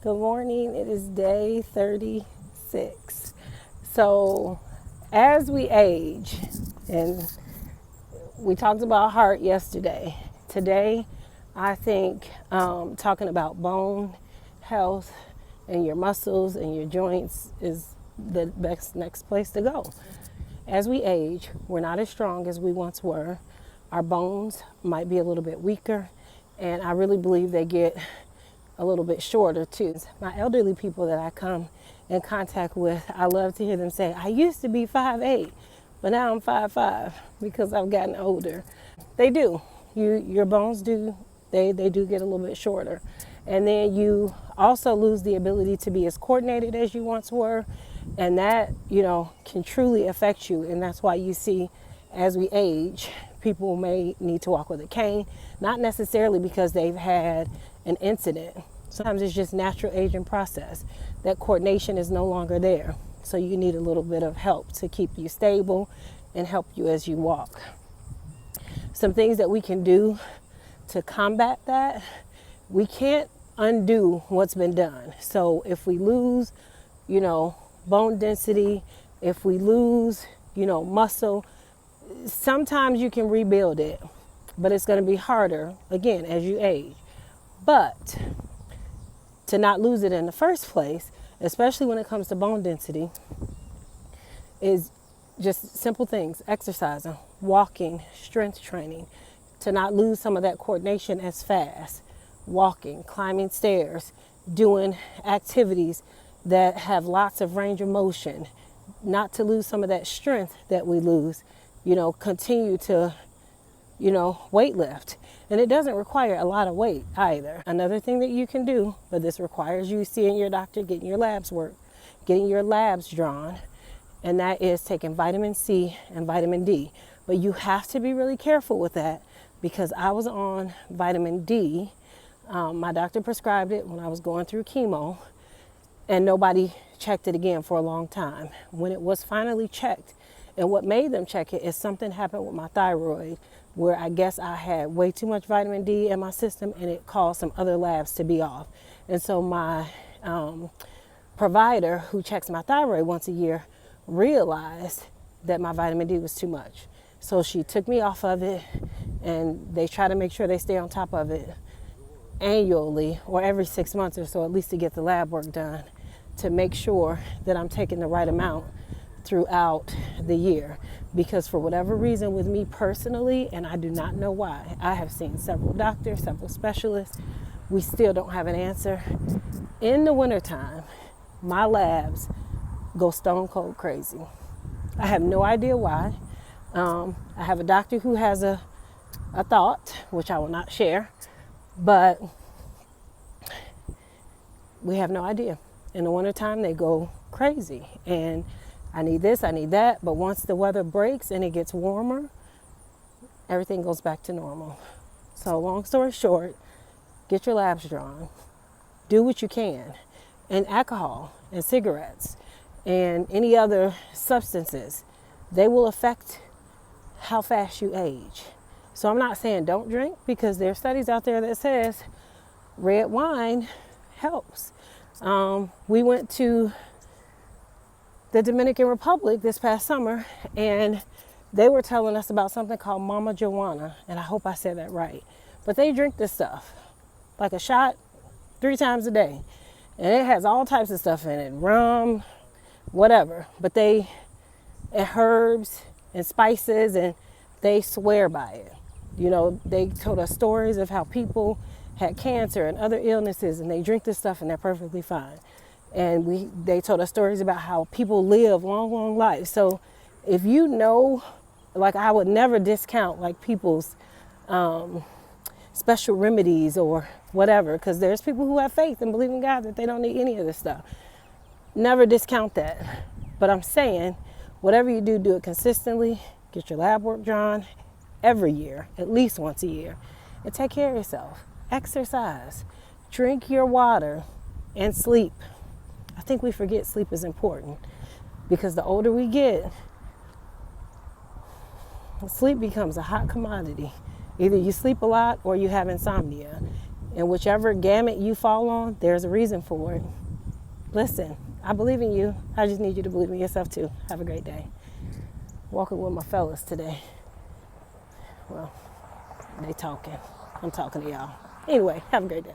Good morning. It is day 36. So, as we age, and we talked about heart yesterday, today I think talking about bone health and your muscles and your joints is the best next place to go. As we age, we're not as strong as we once were. Our bones might be a little bit weaker, and I really believe they get a little bit shorter too. My elderly people that I come in contact with, I love to hear them say, I used to be 5'8", but now I'm 5'5", because I've gotten older. They do. Your bones do, they do get a little bit shorter. And then you also lose the ability to be as coordinated as you once were. And that, can truly affect you. And that's why you see, as we age, people may need to walk with a cane, not necessarily because they've had an incident. Sometimes it's just natural aging process. That coordination is no longer there. So you need a little bit of help to keep you stable and help you as you walk. Some things that we can do to combat that, we can't undo what's been done. So if we lose, bone density, if we lose, muscle, sometimes you can rebuild it, but it's going to be harder, again, as you age. But to not lose it in the first place, especially when it comes to bone density, is just simple things: exercising, walking, strength training, to not lose some of that coordination as fast, walking, climbing stairs, doing activities that have lots of range of motion, not to lose some of that strength that we lose, continue to, weight lift. And it doesn't require a lot of weight either. Another thing that you can do, but this requires you seeing your doctor, getting your labs drawn, and that is taking vitamin C and vitamin D. But you have to be really careful with that, because I was on vitamin D. My doctor prescribed it when I was going through chemo, and nobody checked it again for a long time. When it was finally checked, and what made them check it is something happened with my thyroid, where I guess I had way too much vitamin D in my system, and it caused some other labs to be off. And so my provider, who checks my thyroid once a year, realized that my vitamin D was too much. So she took me off of it, and they try to make sure they stay on top of it annually or every 6 months or so, at least, to get the lab work done, to make sure that I'm taking the right amount throughout the year. Because for whatever reason, with me personally, and I do not know why, I have seen several doctors, several specialists, we still don't have an answer. In the wintertime, my labs go stone cold crazy. I have no idea why. I have a doctor who has a thought, which I will not share, but we have no idea. In the wintertime, they go crazy, and I need this, I need that. But once the weather breaks and it gets warmer, everything goes back to normal. So long story short, get your labs drawn. Do what you can. And alcohol and cigarettes and any other substances, they will affect how fast you age. So I'm not saying don't drink, because there are studies out there that says red wine helps. We went to the Dominican Republic this past summer, and they were telling us about something called Mama Joanna, and I hope I said that right. But they drink this stuff like a shot 3 times a day, and it has all types of stuff in it, rum, whatever. But and herbs and spices, and they swear by it. They told us stories of how people had cancer and other illnesses, and they drink this stuff and they're perfectly fine. And they told us stories about how people live long, long lives. So if I would never discount people's special remedies or whatever, because there's people who have faith and believe in God that they don't need any of this stuff. Never discount that. But I'm saying, whatever you do, do it consistently. Get your lab work drawn every year, at least once a year, and take care of yourself. Exercise, drink your water, and sleep. I think we forget sleep is important, because the older we get, sleep becomes a hot commodity. Either you sleep a lot or you have insomnia. And whichever gamut you fall on, there's a reason for it. Listen, I believe in you. I just need you to believe in yourself too. Have a great day. Walking with my fellas today. Well, they talking. I'm talking to y'all. Anyway, have a great day.